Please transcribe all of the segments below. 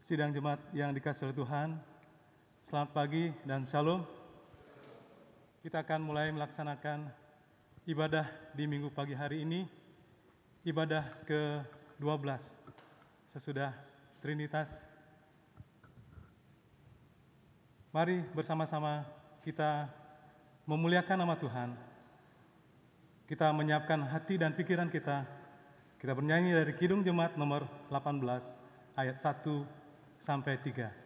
Sidang jemaat yang dikasihi oleh Tuhan, selamat pagi dan shalom. Kita akan mulai melaksanakan ibadah di minggu pagi hari ini, ibadah ke-12 sesudah Trinitas. Mari bersama-sama kita memuliakan nama Tuhan. Kita menyiapkan hati dan pikiran kita. Kita bernyanyi dari Kidung Jemaat nomor 18 ayat 1 sampai 3.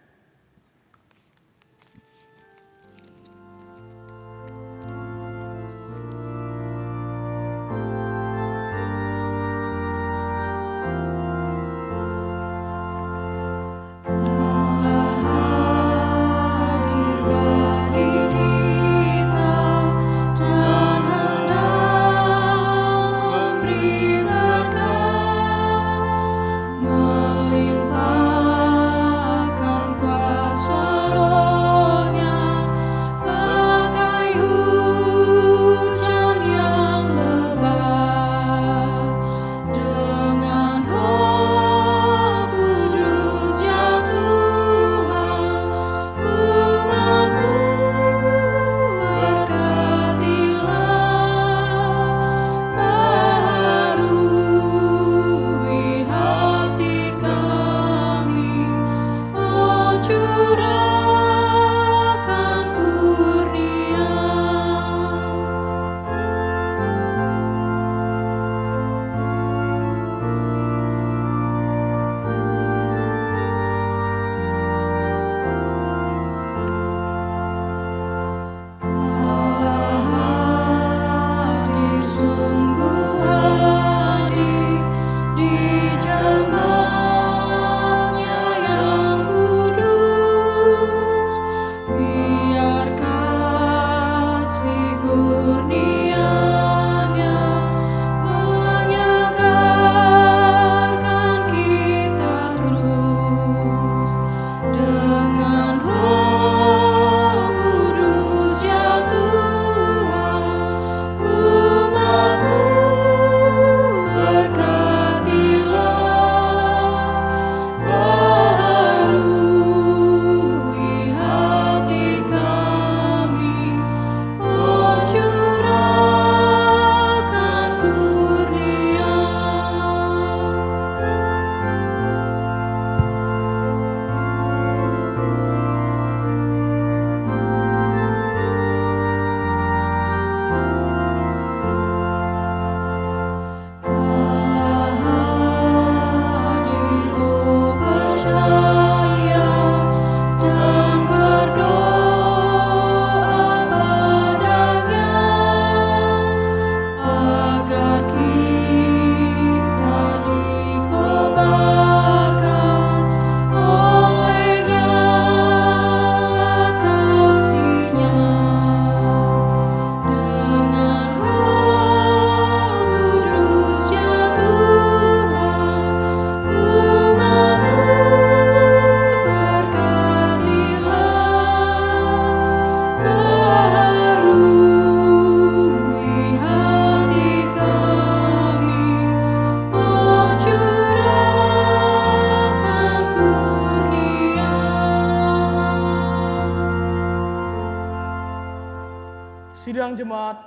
Sidang jemaat,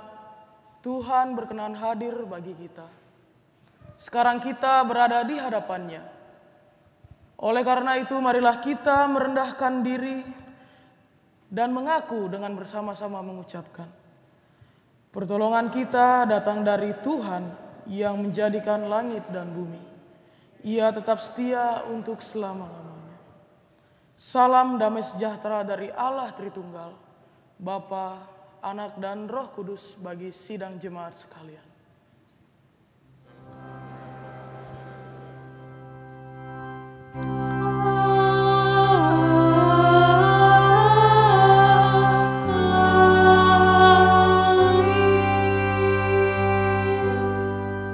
Tuhan berkenan hadir bagi kita. Sekarang kita berada di hadapan-Nya. Oleh karena itu, marilah kita merendahkan diri dan mengaku dengan bersama-sama mengucapkan, pertolongan kita datang dari Tuhan yang menjadikan langit dan bumi. Ia tetap setia untuk selama-lamanya. Salam damai sejahtera dari Allah Tritunggal, Bapa, Anak dan Roh Kudus bagi sidang jemaat sekalian.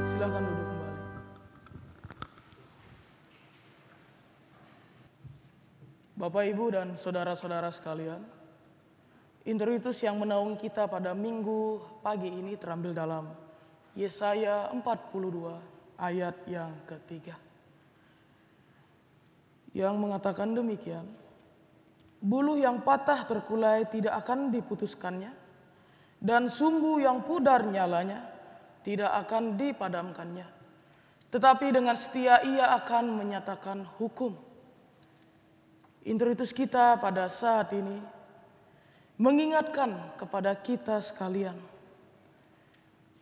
Silakan duduk kembali. Bapak, Ibu, dan saudara-saudara sekalian, introitus yang menaungi kita pada minggu pagi ini terambil dalam Yesaya 42 ayat yang ketiga. yang mengatakan demikian. Buluh yang patah terkulai tidak akan diputuskannya, dan sumbu yang pudar nyalanya tidak akan dipadamkannya. Tetapi dengan setia ia akan menyatakan hukum. Introitus kita pada saat ini mengingatkan kepada kita sekalian,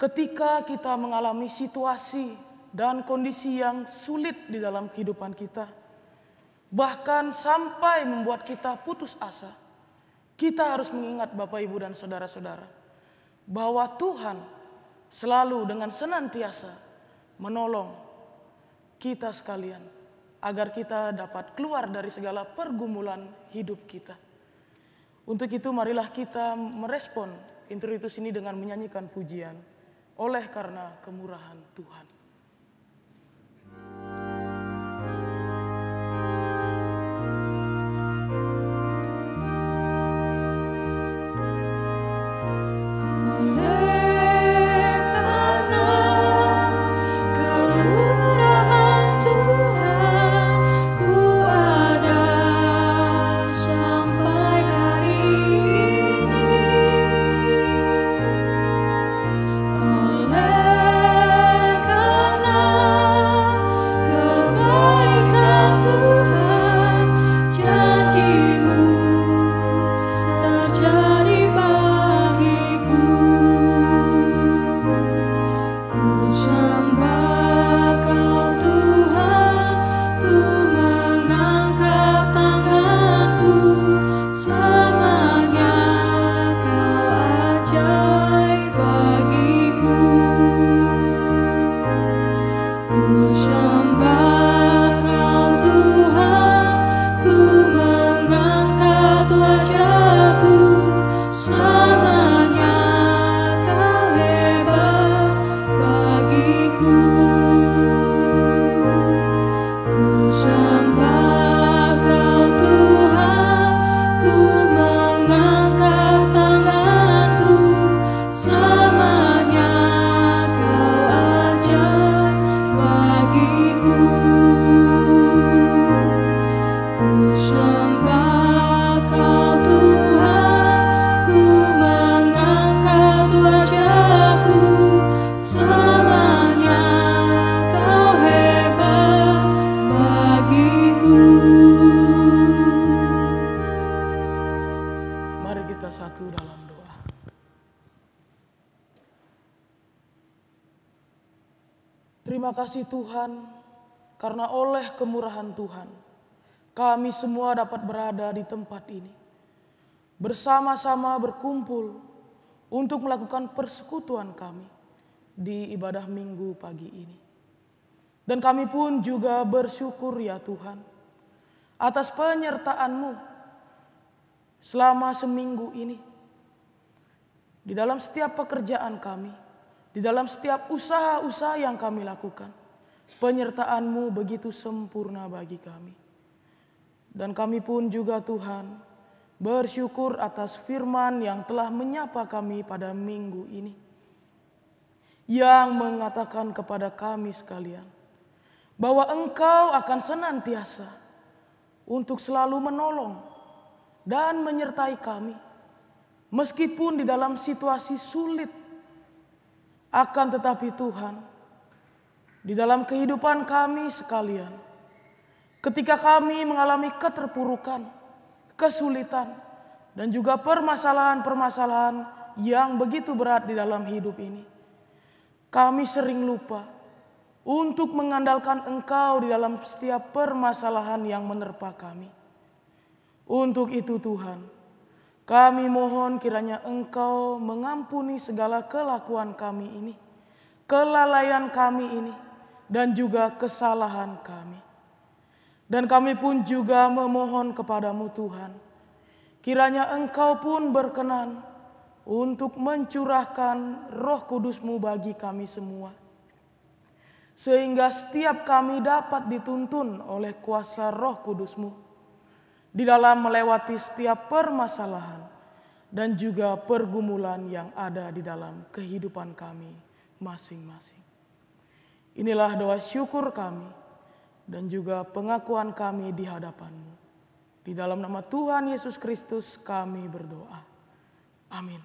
ketika kita mengalami situasi dan kondisi yang sulit di dalam kehidupan kita, bahkan sampai membuat kita putus asa, kita harus mengingat Bapak, Ibu, dan saudara-saudara, bahwa Tuhan selalu dengan senantiasa menolong kita sekalian, agar kita dapat keluar dari segala pergumulan hidup kita. Untuk itu marilah kita merespon introitus ini dengan menyanyikan pujian, oleh karena kemurahan Tuhan. Terima kasih Tuhan, karena oleh kemurahan Tuhan, kami semua dapat berada di tempat ini, bersama-sama berkumpul untuk melakukan persekutuan kami di ibadah minggu pagi ini. Dan kami pun juga bersyukur ya Tuhan, atas penyertaan-Mu selama seminggu ini, di dalam setiap pekerjaan kami, di dalam setiap usaha-usaha yang kami lakukan. Penyertaan-Mu begitu sempurna bagi kami. Dan kami pun juga Tuhan bersyukur atas firman yang telah menyapa kami pada minggu ini, yang mengatakan kepada kami sekalian bahwa Engkau akan senantiasa untuk selalu menolong dan menyertai kami, meskipun di dalam situasi sulit. Akan tetapi Tuhan, di dalam kehidupan kami sekalian, ketika kami mengalami keterpurukan, kesulitan, dan juga permasalahan-permasalahan yang begitu berat di dalam hidup ini, kami sering lupa untuk mengandalkan Engkau di dalam setiap permasalahan yang menerpa kami. Untuk itu Tuhan, kami mohon kiranya Engkau mengampuni segala kelakuan kami ini, kelalaian kami ini, dan juga kesalahan kami. Dan kami pun juga memohon kepadamu Tuhan, kiranya Engkau pun berkenan untuk mencurahkan Roh Kudus-Mu bagi kami semua, sehingga setiap kami dapat dituntun oleh kuasa Roh Kudus-Mu di dalam melewati setiap permasalahan dan juga pergumulan yang ada di dalam kehidupan kami masing-masing. Inilah doa syukur kami dan juga pengakuan kami di hadapan-Mu. Di dalam nama Tuhan Yesus Kristus kami berdoa. Amin.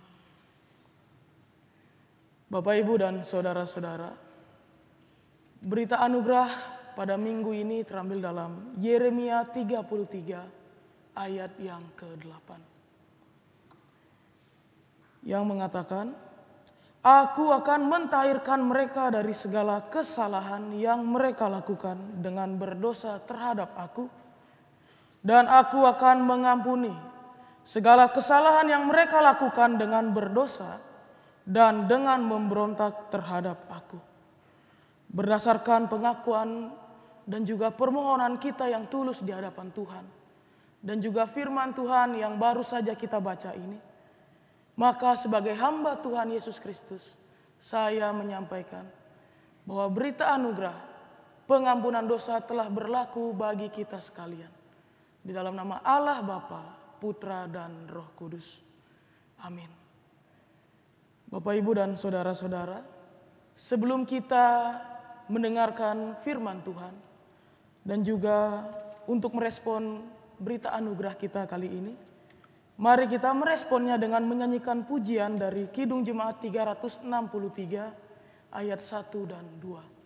Bapak, Ibu, dan saudara-saudara, berita anugerah pada minggu ini terambil dalam Yeremia 33 ayat yang ke-8. Yang mengatakan, Aku akan mentahirkan mereka dari segala kesalahan yang mereka lakukan dengan berdosa terhadap Aku, dan Aku akan mengampuni segala kesalahan yang mereka lakukan dengan berdosa dan dengan memberontak terhadap Aku. Berdasarkan pengakuan dan juga permohonan kita yang tulus di hadapan Tuhan, dan juga firman Tuhan yang baru saja kita baca ini, maka sebagai hamba Tuhan Yesus Kristus, saya menyampaikan bahwa berita anugerah pengampunan dosa telah berlaku bagi kita sekalian. Di dalam nama Allah Bapa, Putra, dan Roh Kudus. Amin. Bapak, Ibu, dan saudara-saudara, sebelum kita mendengarkan firman Tuhan dan juga untuk merespon berita anugerah kita kali ini, mari kita meresponnya dengan menyanyikan pujian dari Kidung Jemaat 363 ayat 1 dan 2.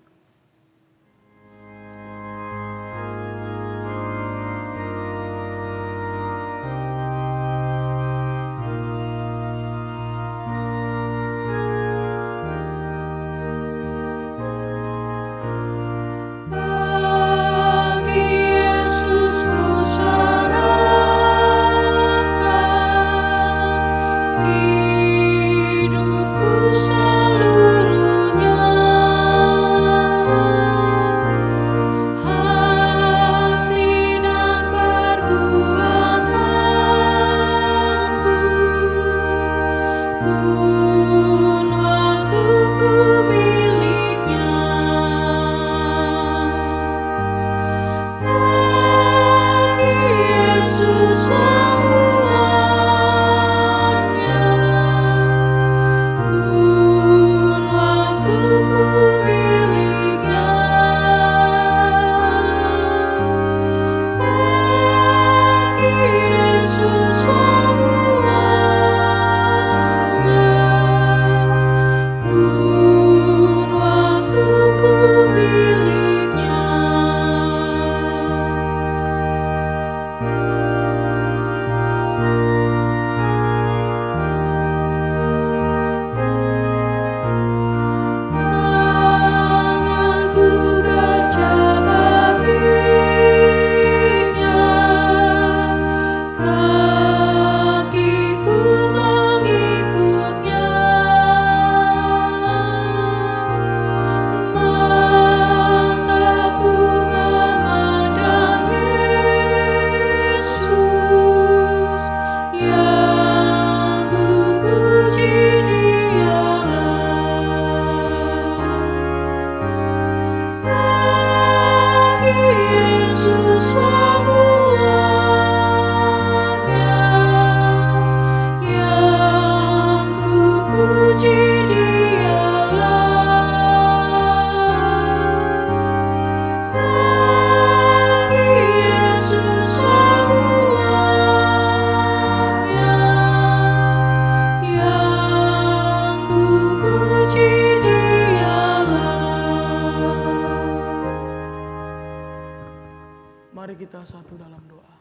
Mari kita satu dalam doa.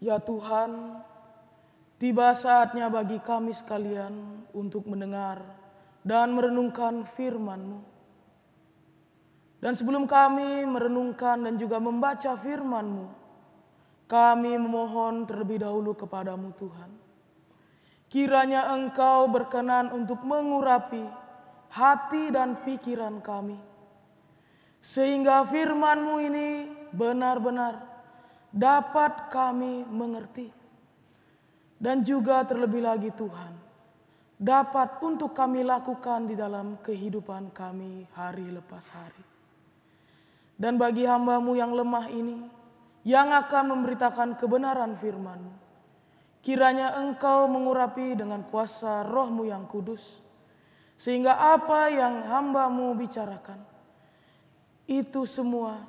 Ya Tuhan, tiba saatnya bagi kami sekalian untuk mendengar dan merenungkan firman-Mu. Dan sebelum kami merenungkan dan juga membaca firman-Mu, kami memohon terlebih dahulu kepadamu Tuhan. Kiranya Engkau berkenan untuk mengurapi hati dan pikiran kami, sehingga firman-Mu ini benar-benar dapat kami mengerti. Dan juga terlebih lagi Tuhan, dapat untuk kami lakukan di dalam kehidupan kami hari lepas hari. Dan bagi hamba-Mu yang lemah ini, yang akan memberitakan kebenaran firman-Mu, kiranya Engkau mengurapi dengan kuasa Roh-Mu yang kudus, sehingga apa yang hamba-Mu bicarakan Itu semua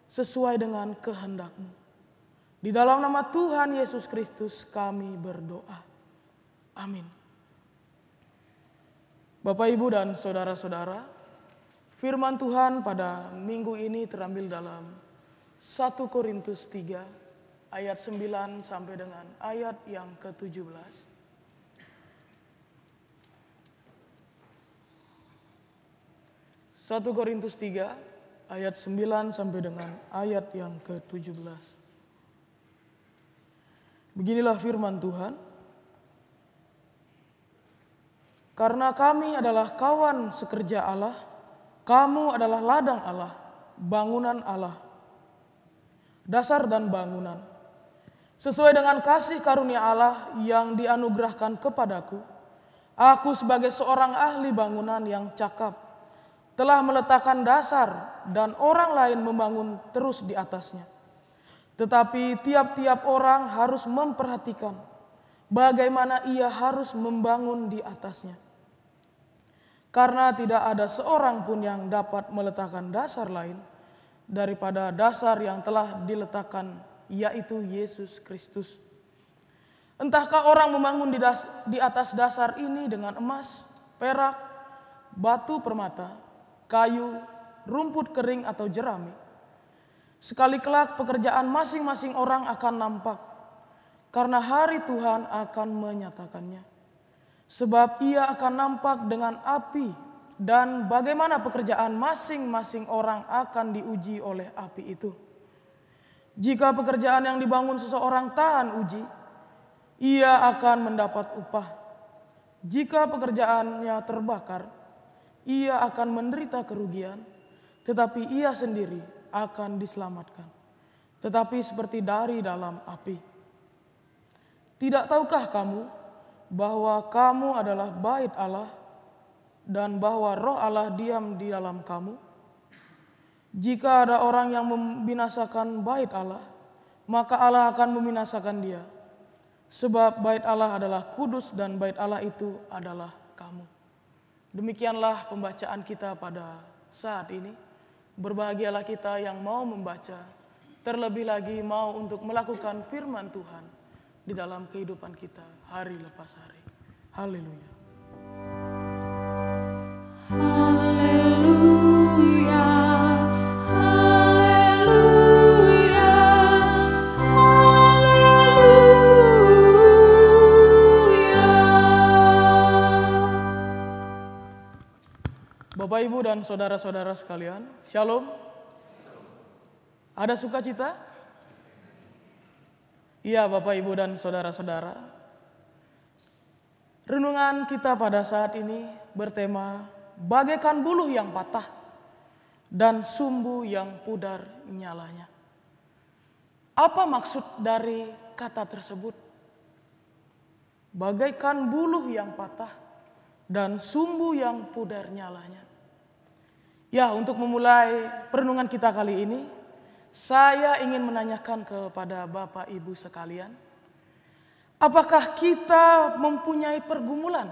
sesuai dengan kehendak-Mu. Di dalam nama Tuhan Yesus Kristus kami berdoa. Amin. Bapak, Ibu, dan saudara-saudara, firman Tuhan pada minggu ini terambil dalam 1 Korintus 3 ayat 9 sampai dengan ayat yang ke-17. 1 Korintus 3 ayat 9 sampai dengan ayat yang ke-17. Beginilah firman Tuhan. Karena kami adalah kawan sekerja Allah, kamu adalah ladang Allah, bangunan Allah, dasar dan bangunan. Sesuai dengan kasih karunia Allah yang dianugerahkan kepadaku, aku sebagai seorang ahli bangunan yang cakap, telah meletakkan dasar dan orang lain membangun terus di atasnya. Tetapi tiap-tiap orang harus memperhatikan bagaimana ia harus membangun di atasnya. Karena tidak ada seorang pun yang dapat meletakkan dasar lain daripada dasar yang telah diletakkan, yaitu Yesus Kristus. Entahkah orang membangun di atas dasar ini dengan emas, perak, batu permata, kayu, rumput kering atau jerami. Sekali kelak pekerjaan masing-masing orang akan nampak, karena hari Tuhan akan menyatakannya. Sebab ia akan nampak dengan api, dan bagaimana pekerjaan masing-masing orang akan diuji oleh api itu. Jika pekerjaan yang dibangun seseorang tahan uji, ia akan mendapat upah. Jika pekerjaannya terbakar, ia akan menderita kerugian, tetapi ia sendiri akan diselamatkan, tetapi seperti dari dalam api. Tidak tahukah kamu bahwa kamu adalah bait Allah dan bahwa Roh Allah diam di dalam kamu? Jika ada orang yang membinasakan bait Allah, maka Allah akan membinasakan dia. Sebab bait Allah adalah kudus dan bait Allah itu adalah kamu. Demikianlah pembacaan kita pada saat ini. Berbahagialah kita yang mau membaca, terlebih lagi mau untuk melakukan firman Tuhan di dalam kehidupan kita hari lepas hari. Haleluya. Haleluya. Haleluya. Haleluya. Bapak, Ibu, dan saudara-saudara sekalian, Shalom. Ada sukacita? Iya, Bapak, Ibu, dan saudara-saudara. Renungan kita pada saat ini bertema bagaikan buluh yang patah dan sumbu yang pudar nyalanya. Apa maksud dari kata tersebut? Bagaikan buluh yang patah dan sumbu yang pudar nyalanya. Ya, untuk memulai perenungan kita kali ini, saya ingin menanyakan kepada Bapak Ibu sekalian, apakah kita mempunyai pergumulan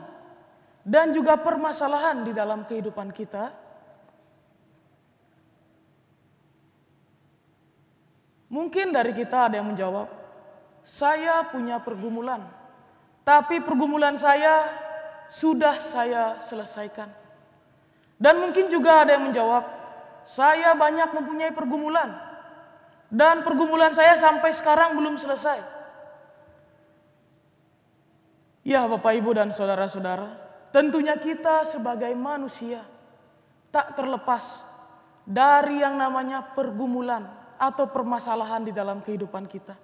dan juga permasalahan di dalam kehidupan kita? Mungkin dari kita ada yang menjawab, saya punya pergumulan, tapi pergumulan saya sudah saya selesaikan. Dan mungkin juga ada yang menjawab, saya banyak mempunyai pergumulan, dan pergumulan saya sampai sekarang belum selesai. Ya, Bapak, Ibu, dan saudara-saudara, tentunya kita sebagai manusia tak terlepas dari yang namanya pergumulan atau permasalahan di dalam kehidupan kita.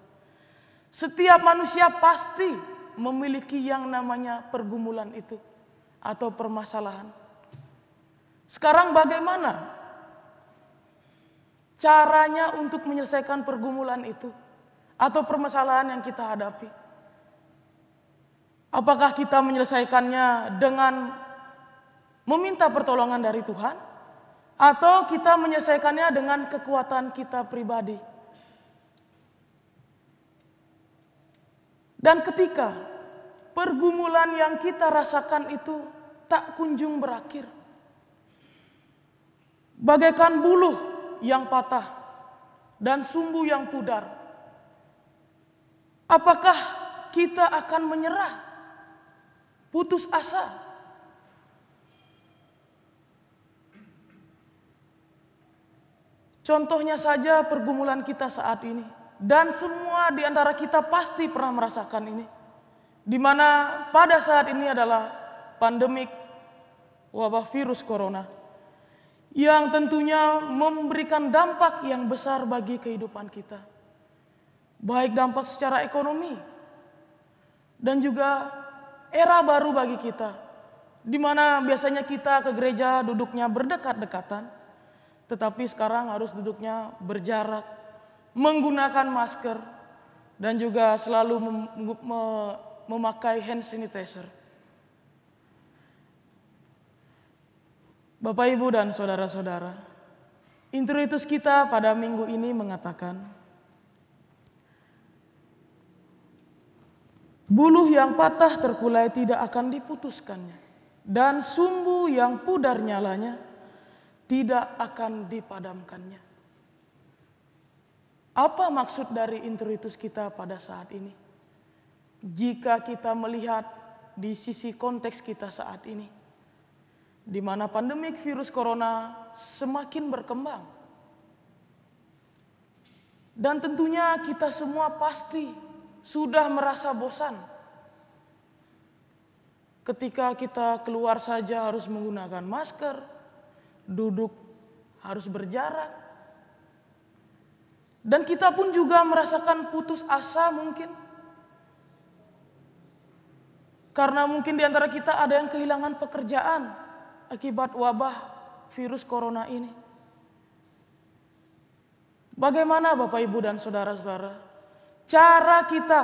Setiap manusia pasti memiliki yang namanya pergumulan itu atau permasalahan. Sekarang bagaimana caranya untuk menyelesaikan pergumulan itu atau permasalahan yang kita hadapi? Apakah kita menyelesaikannya dengan meminta pertolongan dari Tuhan, atau kita menyelesaikannya dengan kekuatan kita pribadi? Dan ketika pergumulan yang kita rasakan itu tak kunjung berakhir, bagaikan buluh yang patah dan sumbu yang pudar, apakah kita akan menyerah, putus asa? Contohnya saja pergumulan kita saat ini, dan semua di antara kita pasti pernah merasakan ini, di mana pada saat ini adalah pandemik wabah virus corona yang tentunya memberikan dampak yang besar bagi kehidupan kita, baik dampak secara ekonomi dan juga era baru bagi kita, di mana biasanya kita ke gereja duduknya berdekat-dekatan, tetapi sekarang harus duduknya berjarak, menggunakan masker, dan juga selalu memakai hand sanitizer. Bapak, Ibu, dan saudara-saudara, introitus kita pada minggu ini mengatakan, buluh yang patah terkulai tidak akan diputuskannya, dan sumbu yang pudar nyalanya tidak akan dipadamkannya. Apa maksud dari introitus kita pada saat ini? Jika kita melihat di sisi konteks kita saat ini, di mana pandemik virus corona semakin berkembang, dan tentunya kita semua pasti sudah merasa bosan ketika kita keluar saja harus menggunakan masker, duduk harus berjarak, dan kita pun juga merasakan putus asa mungkin, karena mungkin di antara kita ada yang kehilangan pekerjaan akibat wabah virus corona ini. Bagaimana Bapak, Ibu, dan saudara-saudara cara kita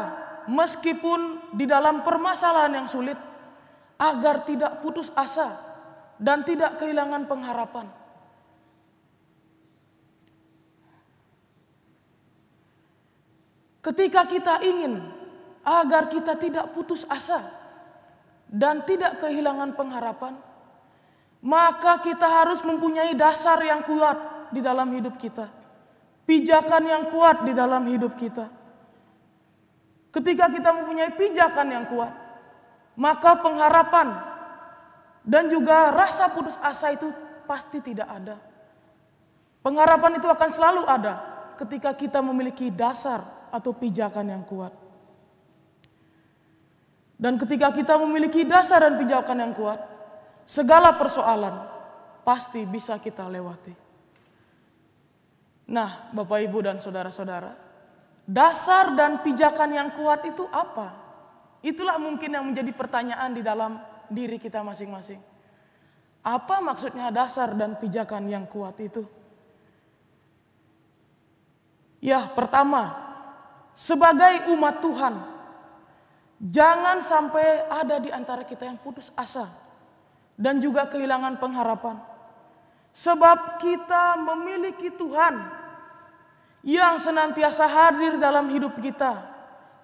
meskipun di dalam permasalahan yang sulit agar tidak putus asa dan tidak kehilangan pengharapan? Ketika kita ingin agar kita tidak putus asa dan tidak kehilangan pengharapan, maka kita harus mempunyai dasar yang kuat di dalam hidup kita, pijakan yang kuat di dalam hidup kita. Ketika kita mempunyai pijakan yang kuat, maka pengharapan dan juga rasa putus asa itu pasti tidak ada. Pengharapan itu akan selalu ada ketika kita memiliki dasar atau pijakan yang kuat. Dan ketika kita memiliki dasar dan pijakan yang kuat, segala persoalan pasti bisa kita lewati. Nah, Bapak, Ibu, dan saudara-saudara, dasar dan pijakan yang kuat itu apa? Itulah mungkin yang menjadi pertanyaan di dalam diri kita masing-masing. Apa maksudnya dasar dan pijakan yang kuat itu? Ya, pertama, sebagai umat Tuhan, jangan sampai ada di antara kita yang putus asa dan juga kehilangan pengharapan. Sebab kita memiliki Tuhan yang senantiasa hadir dalam hidup kita,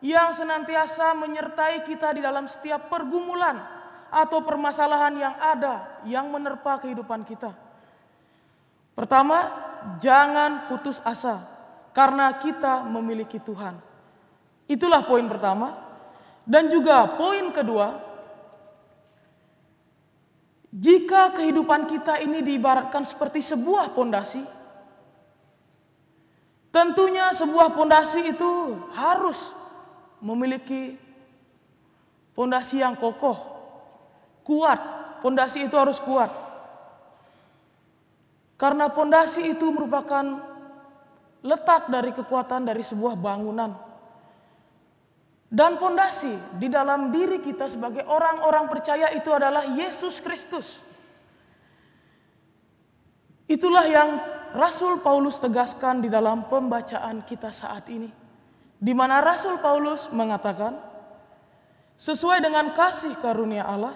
yang senantiasa menyertai kita di dalam setiap pergumulan atau permasalahan yang ada yang menerpa kehidupan kita. Pertama, jangan putus asa karena kita memiliki Tuhan. Itulah poin pertama. Dan juga poin kedua, jika kehidupan kita ini diibaratkan seperti sebuah pondasi, tentunya sebuah pondasi itu harus memiliki pondasi yang kokoh, kuat. Pondasi itu harus kuat. Karena pondasi itu merupakan letak dari kekuatan dari sebuah bangunan. Dan pondasi di dalam diri kita sebagai orang-orang percaya itu adalah Yesus Kristus. Itulah yang Rasul Paulus tegaskan di dalam pembacaan kita saat ini, di mana Rasul Paulus mengatakan, sesuai dengan kasih karunia Allah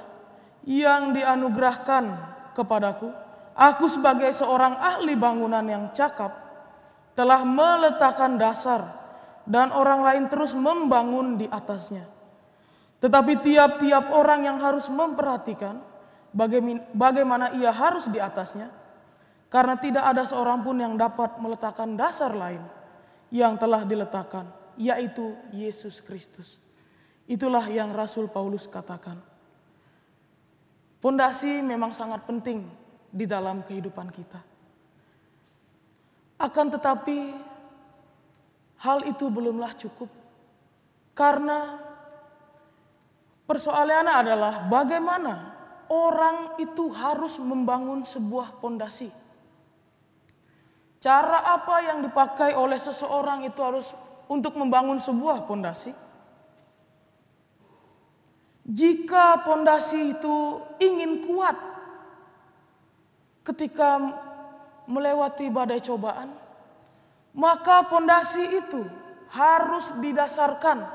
yang dianugerahkan kepadaku, aku sebagai seorang ahli bangunan yang cakap telah meletakkan dasar dan orang lain terus membangun di atasnya. Tetapi tiap-tiap orang yang harus memperhatikan bagaimana ia harus di atasnya, karena tidak ada seorang pun yang dapat meletakkan dasar lain yang telah diletakkan, yaitu Yesus Kristus. Itulah yang Rasul Paulus katakan. Pondasi memang sangat penting di dalam kehidupan kita. Akan tetapi hal itu belumlah cukup, karena persoalannya adalah bagaimana orang itu harus membangun sebuah pondasi. Cara apa yang dipakai oleh seseorang itu harus untuk membangun sebuah pondasi? Jika pondasi itu ingin kuat ketika melewati badai cobaan, maka pondasi itu harus didasarkan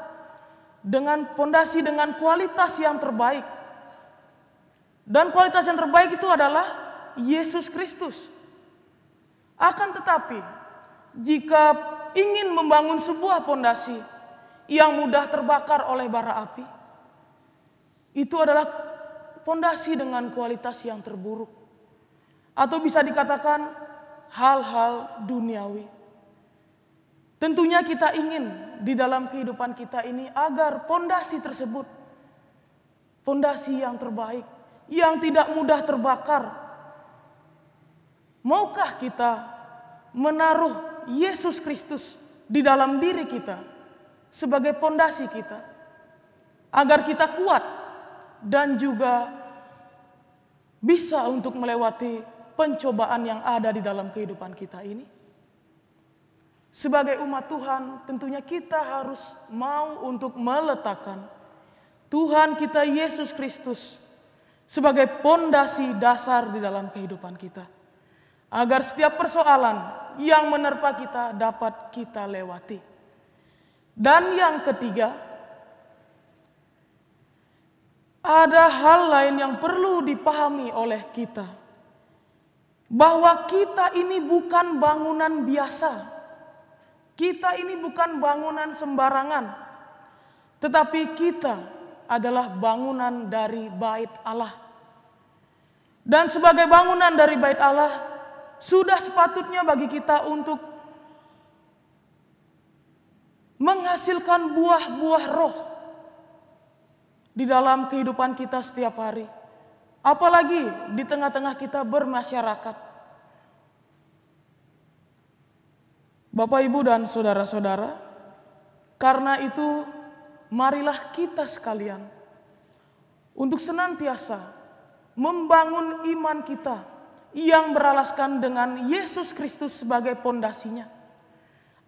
dengan pondasi dengan kualitas yang terbaik. Dan kualitas yang terbaik itu adalah Yesus Kristus. Akan tetapi, jika ingin membangun sebuah pondasi yang mudah terbakar oleh bara api, itu adalah pondasi dengan kualitas yang terburuk. Atau bisa dikatakan hal-hal duniawi. Tentunya kita ingin di dalam kehidupan kita ini agar pondasi tersebut, pondasi yang terbaik, yang tidak mudah terbakar. Maukah kita menaruh Yesus Kristus di dalam diri kita sebagai pondasi kita, agar kita kuat dan juga bisa untuk melewati pencobaan yang ada di dalam kehidupan kita ini? Sebagai umat Tuhan, tentunya kita harus mau untuk meletakkan Tuhan kita Yesus Kristus sebagai pondasi dasar di dalam kehidupan kita, agar setiap persoalan yang menerpa kita dapat kita lewati. Dan yang ketiga, ada hal lain yang perlu dipahami oleh kita, bahwa kita ini bukan bangunan biasa. Kita ini bukan bangunan sembarangan, tetapi kita adalah bangunan dari bait Allah. Dan sebagai bangunan dari bait Allah, sudah sepatutnya bagi kita untuk menghasilkan buah-buah roh di dalam kehidupan kita setiap hari. Apalagi di tengah-tengah kita bermasyarakat. Bapak, Ibu, dan saudara-saudara, karena itu marilah kita sekalian untuk senantiasa membangun iman kita yang beralaskan dengan Yesus Kristus sebagai pondasinya,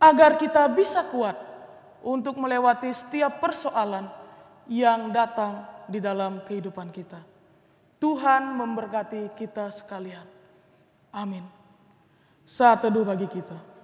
agar kita bisa kuat untuk melewati setiap persoalan yang datang di dalam kehidupan kita. Tuhan memberkati kita sekalian. Amin. Saat teduh bagi kita.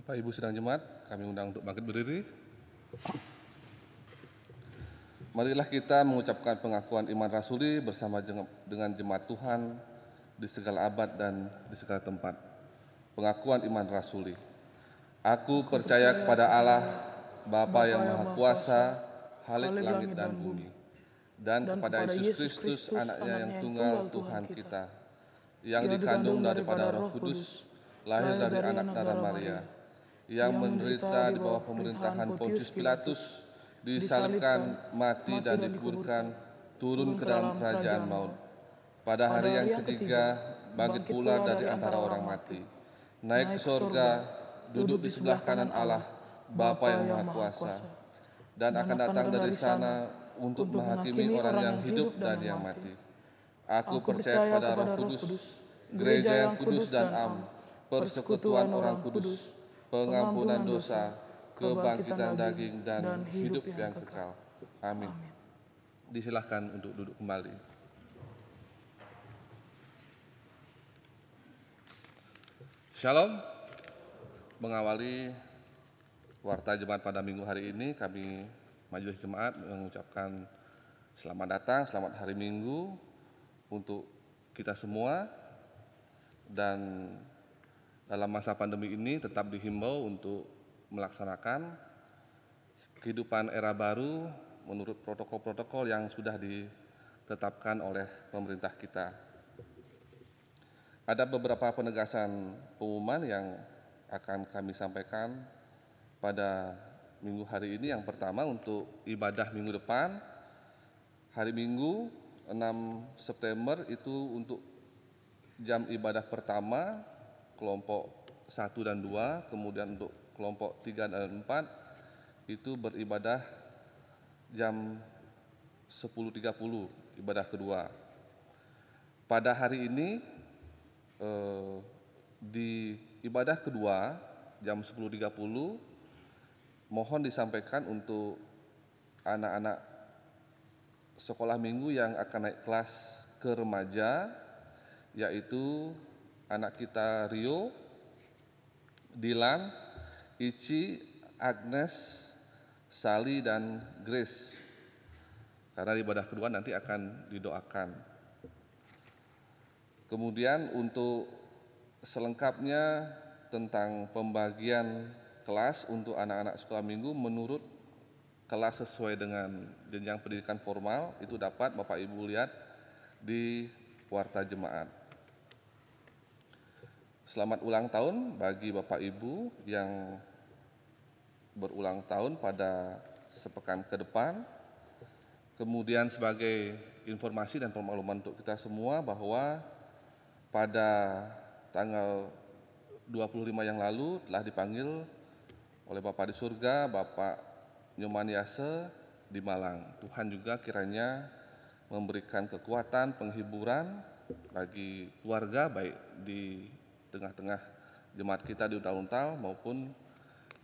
Bapak Ibu sidang jemaat, kami undang untuk bangkit berdiri. Marilah kita mengucapkan pengakuan iman rasuli bersama dengan jemaat Tuhan di segala abad dan di segala tempat. Pengakuan iman rasuli. Aku percaya kepada Allah, Bapa yang Maha Kuasa, Khalik langit dan bumi, dan kepada Yesus Kristus, anaknya yang tunggal Tuhan kita, yang dikandung daripada Roh Kudus, lahir dari anak darah Maria, yang menderita di bawah pemerintahan Pontius Pilatus, disalibkan, mati dan dikuburkan, turun ke dalam kerajaan maut. Pada hari yang ketiga, bangkit pula dari antara orang mati, naik ke sorga, duduk di sebelah kanan Allah, Bapa yang Maha Kuasa, dan akan datang dari sana untuk menghakimi orang yang hidup dan yang mati. Aku percaya pada Roh Kudus, gereja yang kudus dan am, persekutuan orang kudus, pengampunan dosa, kebangkitan daging, dan hidup yang kekal. Amin. Disilahkan untuk duduk kembali. Shalom. Mengawali Warta Jemaat pada minggu hari ini, kami Majelis Jemaat mengucapkan selamat datang, selamat hari Minggu untuk kita semua. Dan dalam masa pandemi ini tetap dihimbau untuk melaksanakan kehidupan era baru menurut protokol-protokol yang sudah ditetapkan oleh pemerintah kita. Ada beberapa penegasan pengumuman yang akan kami sampaikan pada minggu hari ini. Yang pertama, untuk ibadah minggu depan, hari Minggu 6 September itu untuk jam ibadah pertama kelompok 1 dan 2, kemudian untuk kelompok 3 dan 4 itu beribadah jam 10.30 ibadah kedua. Pada hari ini di ibadah kedua jam 10.30 mohon disampaikan untuk anak-anak sekolah minggu yang akan naik kelas ke remaja, yaitu anak kita Rio, Dilan, Ici, Agnes, Sali, dan Grace. Karena di ibadah kedua nanti akan didoakan. Kemudian untuk selengkapnya tentang pembagian kelas untuk anak-anak sekolah minggu menurut kelas sesuai dengan jenjang pendidikan formal itu dapat Bapak Ibu lihat di Warta Jemaat. Selamat ulang tahun bagi Bapak Ibu yang berulang tahun pada sepekan ke depan. Kemudian sebagai informasi dan pemahaman untuk kita semua bahwa pada tanggal 25 yang lalu telah dipanggil oleh Bapak di surga, Bapak Nyoman Yase di Malang. Tuhan juga kiranya memberikan kekuatan, penghiburan bagi keluarga, baik di tengah-tengah jemaat kita di Untal-Untal maupun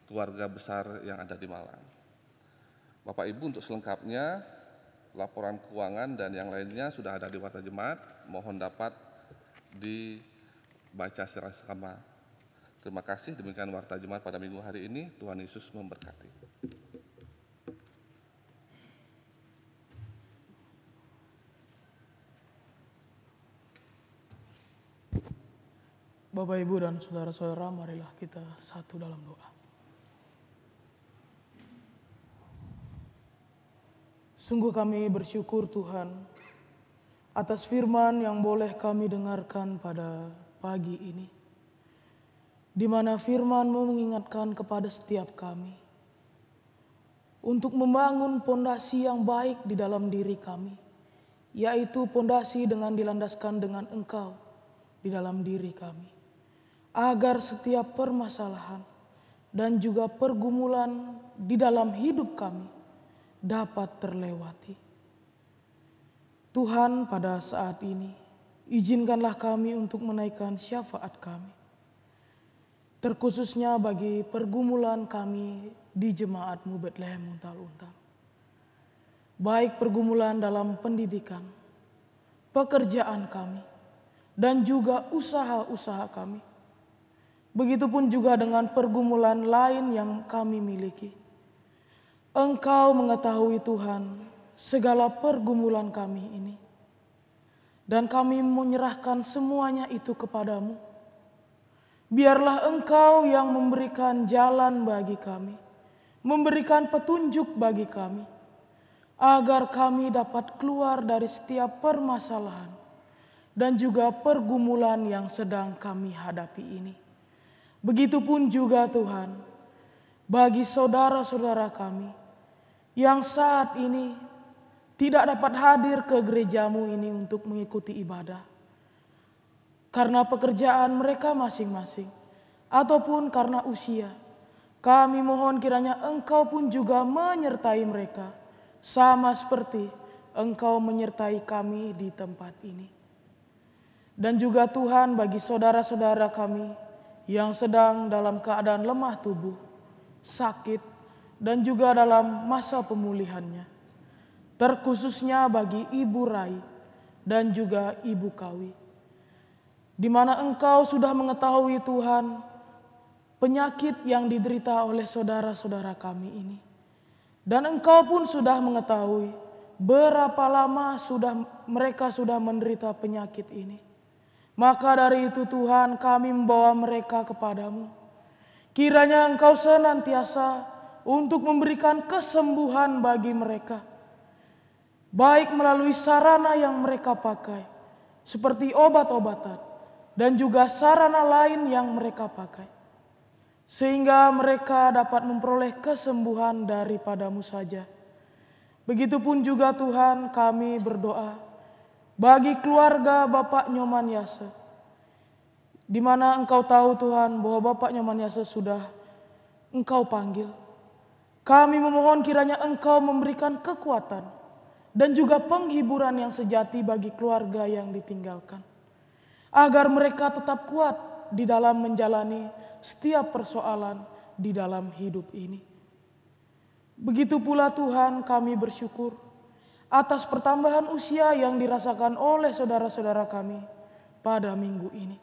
keluarga besar yang ada di Malang. Bapak Ibu, untuk selengkapnya laporan keuangan dan yang lainnya sudah ada di Warta Jemaat, mohon dapat dibaca secara sama. Terima kasih, demikian Warta Jemaat pada minggu hari ini. Tuhan Yesus memberkati. Bapak, Ibu, dan saudara-saudara, marilah kita satu dalam doa. Sungguh kami bersyukur Tuhan atas firman yang boleh kami dengarkan pada pagi ini, di mana firman-Mu mengingatkan kepada setiap kami untuk membangun pondasi yang baik di dalam diri kami, yaitu pondasi dengan dilandaskan dengan Engkau di dalam diri kami, agar setiap permasalahan dan juga pergumulan di dalam hidup kami dapat terlewati. Tuhan, pada saat ini, izinkanlah kami untuk menaikkan syafaat kami, terkhususnya bagi pergumulan kami di Jemaat-Mu Betlehem Untal-Untal. Baik pergumulan dalam pendidikan, pekerjaan kami, dan juga usaha-usaha kami. Begitupun juga dengan pergumulan lain yang kami miliki. Engkau mengetahui Tuhan segala pergumulan kami ini. Dan kami menyerahkan semuanya itu kepadamu. Biarlah Engkau yang memberikan jalan bagi kami, memberikan petunjuk bagi kami, agar kami dapat keluar dari setiap permasalahan dan juga pergumulan yang sedang kami hadapi ini. Begitupun juga Tuhan, bagi saudara-saudara kami yang saat ini tidak dapat hadir ke gereja-Mu ini untuk mengikuti ibadah karena pekerjaan mereka masing-masing ataupun karena usia. Kami mohon kiranya Engkau pun juga menyertai mereka sama seperti Engkau menyertai kami di tempat ini. Dan juga Tuhan, bagi saudara-saudara kami yang sedang dalam keadaan lemah tubuh, sakit, dan juga dalam masa pemulihannya. Terkhususnya bagi Ibu Rai dan juga Ibu Kawi, di mana Engkau sudah mengetahui Tuhan penyakit yang diderita oleh saudara-saudara kami ini. Dan Engkau pun sudah mengetahui berapa lama mereka sudah menderita penyakit ini. Maka dari itu Tuhan, kami membawa mereka kepadamu. Kiranya Engkau senantiasa untuk memberikan kesembuhan bagi mereka, baik melalui sarana yang mereka pakai, seperti obat-obatan, dan juga sarana lain yang mereka pakai, sehingga mereka dapat memperoleh kesembuhan daripadamu saja. Begitupun juga Tuhan, kami berdoa bagi keluarga Bapak Nyoman Yase, di mana Engkau tahu Tuhan bahwa Bapak Nyoman Yase sudah Engkau panggil. Kami memohon kiranya Engkau memberikan kekuatan dan juga penghiburan yang sejati bagi keluarga yang ditinggalkan, agar mereka tetap kuat di dalam menjalani setiap persoalan di dalam hidup ini. Begitu pula Tuhan, kami bersyukur atas pertambahan usia yang dirasakan oleh saudara-saudara kami pada minggu ini.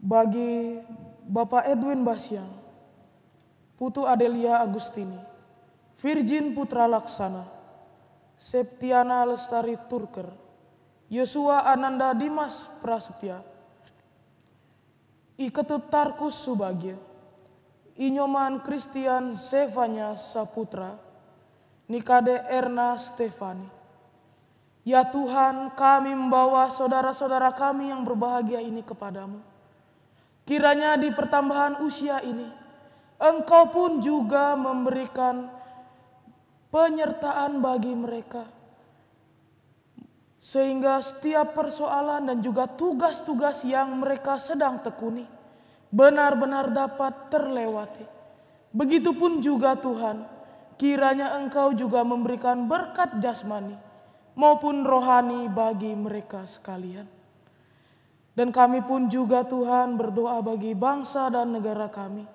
Bagi Bapak Edwin Basyang, Putu Adelia Agustini, Virgin Putra Laksana, Septiana Lestari Turker, Yosua Ananda Dimas Prasetya, Iketut Tarkus Subagio, Inyoman Christian Zevanya Saputra, Nikade Erna Stefani. Ya Tuhan, kami membawa saudara-saudara kami yang berbahagia ini kepadamu. Kiranya di pertambahan usia ini, Engkau pun juga memberikan penyertaan bagi mereka, sehingga setiap persoalan dan juga tugas-tugas yang mereka sedang tekuni benar-benar dapat terlewati. Begitupun juga Tuhan, kiranya Engkau juga memberikan berkat jasmani maupun rohani bagi mereka sekalian. Dan kami pun juga Tuhan berdoa bagi bangsa dan negara kami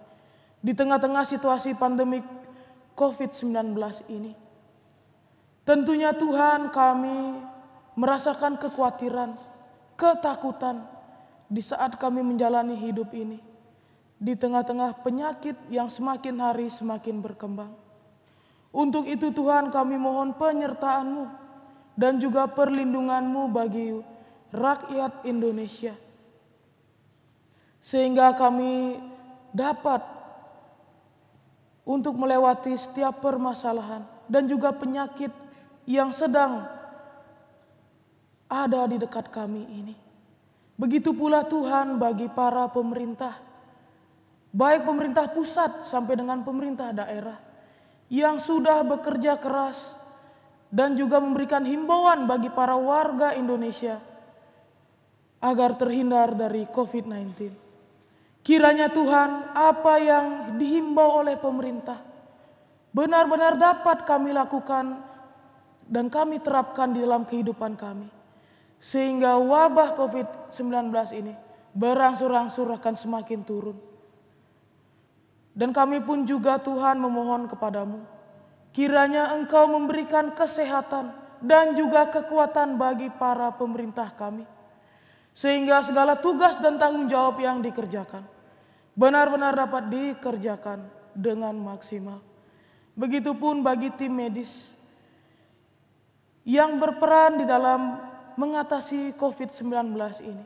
di tengah-tengah situasi pandemik COVID-19 ini. Tentunya Tuhan, kami merasakan kekhawatiran, ketakutan di saat kami menjalani hidup ini, di tengah-tengah penyakit yang semakin hari semakin berkembang. Untuk itu Tuhan, kami mohon penyertaan-Mu dan juga perlindungan-Mu bagi rakyat Indonesia, sehingga kami dapat untuk melewati setiap permasalahan dan juga penyakit yang sedang ada di dekat kami ini. Begitu pula Tuhan bagi para pemerintah, baik pemerintah pusat sampai dengan pemerintah daerah, yang sudah bekerja keras dan juga memberikan himbauan bagi para warga Indonesia agar terhindar dari COVID-19. Kiranya Tuhan, apa yang dihimbau oleh pemerintah benar-benar dapat kami lakukan dan kami terapkan di dalam kehidupan kami, sehingga wabah COVID-19 ini berangsur-angsur akan semakin turun. Dan kami pun juga Tuhan memohon kepadamu, kiranya Engkau memberikan kesehatan dan juga kekuatan bagi para pemerintah kami, sehingga segala tugas dan tanggung jawab yang dikerjakan benar-benar dapat dikerjakan dengan maksimal. Begitupun bagi tim medis yang berperan di dalam mengatasi COVID-19 ini.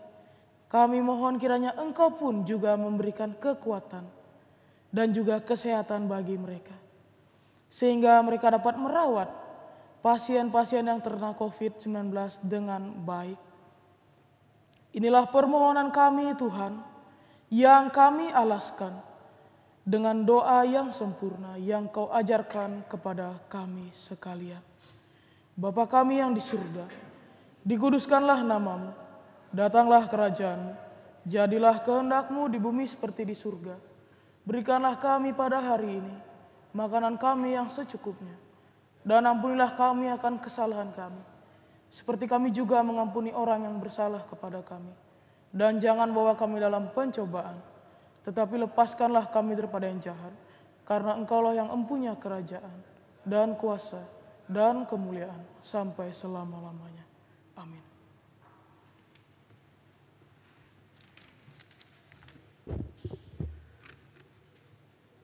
Kami mohon kiranya Engkau pun juga memberikan kekuatan dan juga kesehatan bagi mereka, sehingga mereka dapat merawat pasien-pasien yang terkena COVID-19 dengan baik. Inilah permohonan kami Tuhan, yang kami alaskan dengan doa yang sempurna yang Kau ajarkan kepada kami sekalian. Bapa kami yang di surga, dikuduskanlah namamu, datanglah kerajaan-Mu, jadilah kehendak-Mu di bumi seperti di surga. Berikanlah kami pada hari ini makanan kami yang secukupnya, dan ampunilah kami akan kesalahan kami, seperti kami juga mengampuni orang yang bersalah kepada kami. Dan jangan bawa kami dalam pencobaan, tetapi lepaskanlah kami daripada yang jahat, karena Engkaulah yang empunya kerajaan dan kuasa dan kemuliaan sampai selama-lamanya. Amin.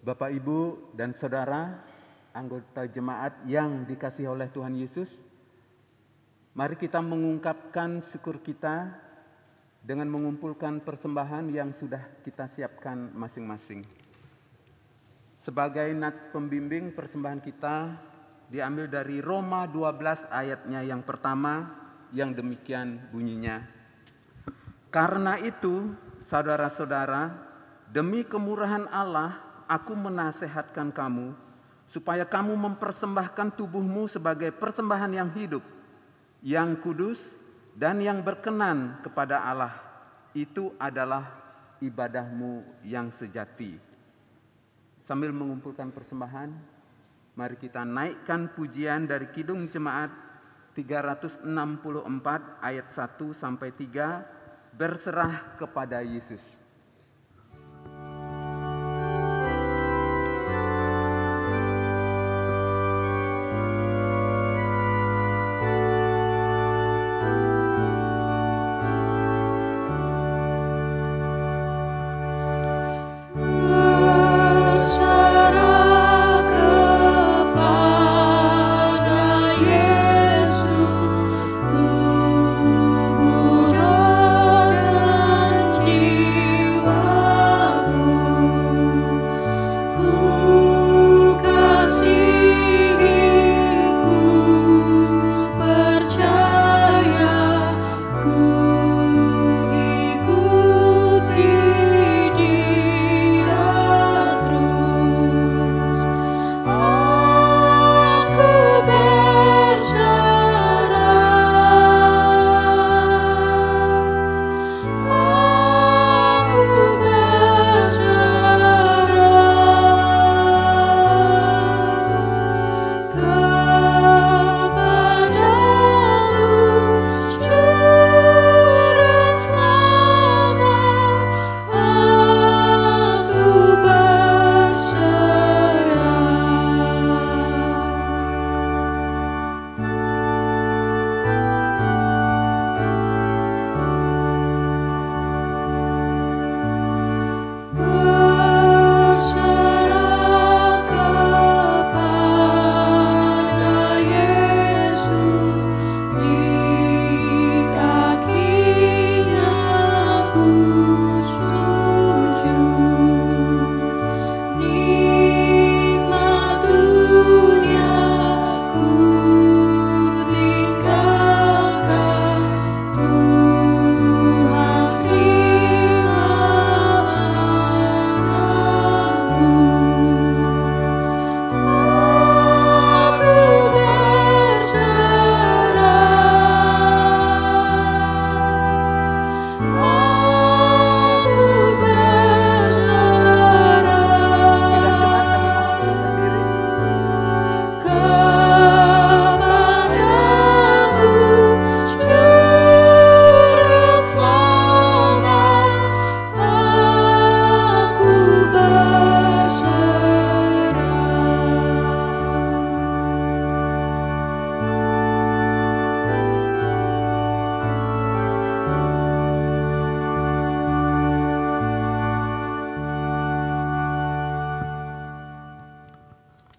Bapak, Ibu, dan Saudara, anggota jemaat yang dikasihi oleh Tuhan Yesus, mari kita mengungkapkan syukur kita dengan mengumpulkan persembahan yang sudah kita siapkan masing-masing. Sebagai nats pembimbing, persembahan kita diambil dari Roma 12 ayatnya yang pertama, yang demikian bunyinya. Karena itu, saudara-saudara, demi kemurahan Allah, aku menasehatkan kamu, supaya kamu mempersembahkan tubuhmu sebagai persembahan yang hidup, yang kudus, dan yang berkenan kepada Allah. Itu adalah ibadahmu yang sejati. Sambil mengumpulkan persembahan, mari kita naikkan pujian dari Kidung Jemaat 364 ayat 1 sampai 3, berserah kepada Yesus.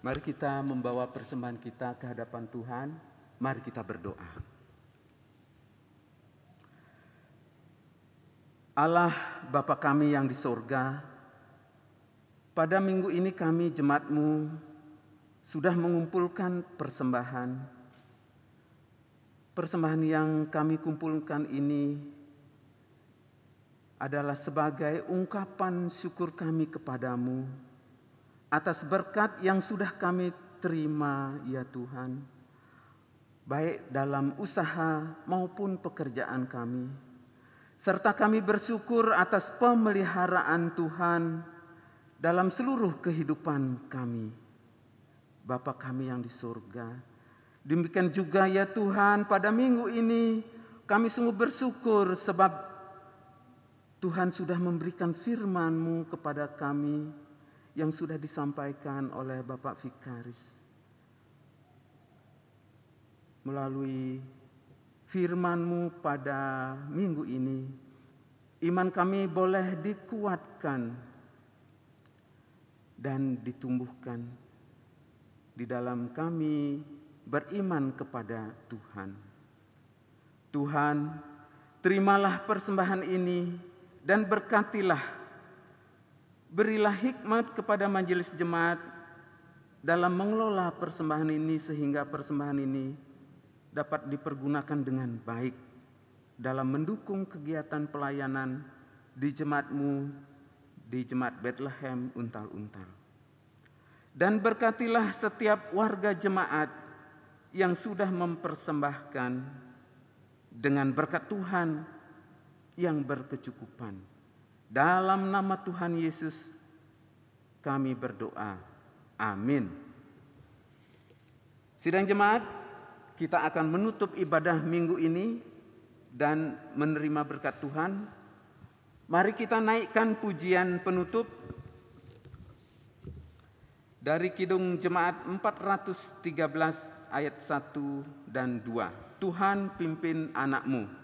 Mari kita membawa persembahan kita ke hadapan Tuhan. Mari kita berdoa. Allah Bapa kami yang di sorga, pada minggu ini kami jemaat-Mu sudah mengumpulkan persembahan. Persembahan yang kami kumpulkan ini adalah sebagai ungkapan syukur kami kepadamu atas berkat yang sudah kami terima ya Tuhan, baik dalam usaha maupun pekerjaan kami. Serta kami bersyukur atas pemeliharaan Tuhan dalam seluruh kehidupan kami. Bapa kami yang di surga, demikian juga ya Tuhan, pada minggu ini kami sungguh bersyukur sebab Tuhan sudah memberikan firman-Mu kepada kami yang sudah disampaikan oleh Bapak Vikaris. Melalui firman-Mu pada minggu ini, iman kami boleh dikuatkan dan ditumbuhkan di dalam kami beriman kepada Tuhan. Tuhan, terimalah persembahan ini dan berkatilah, berilah hikmat kepada majelis jemaat dalam mengelola persembahan ini sehingga persembahan ini dapat dipergunakan dengan baik dalam mendukung kegiatan pelayanan di jemaat-Mu, di Jemaat Bethlehem Untal-Untal. Dan berkatilah setiap warga jemaat yang sudah mempersembahkan dengan berkat Tuhan yang berkecukupan. Dalam nama Tuhan Yesus kami berdoa. Amin. Sidang jemaat, kita akan menutup ibadah minggu ini dan menerima berkat Tuhan. Mari kita naikkan pujian penutup dari Kidung Jemaat 413 ayat 1 dan 2. Tuhan pimpin anak-Mu.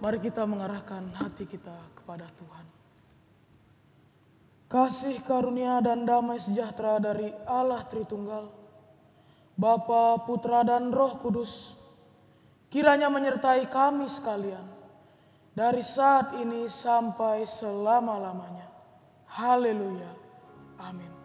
Mari kita mengarahkan hati kita kepada Tuhan. Kasih karunia dan damai sejahtera dari Allah Tritunggal, Bapa, Putra, dan Roh Kudus, kiranya menyertai kami sekalian dari saat ini sampai selama-lamanya. Haleluya. Amin.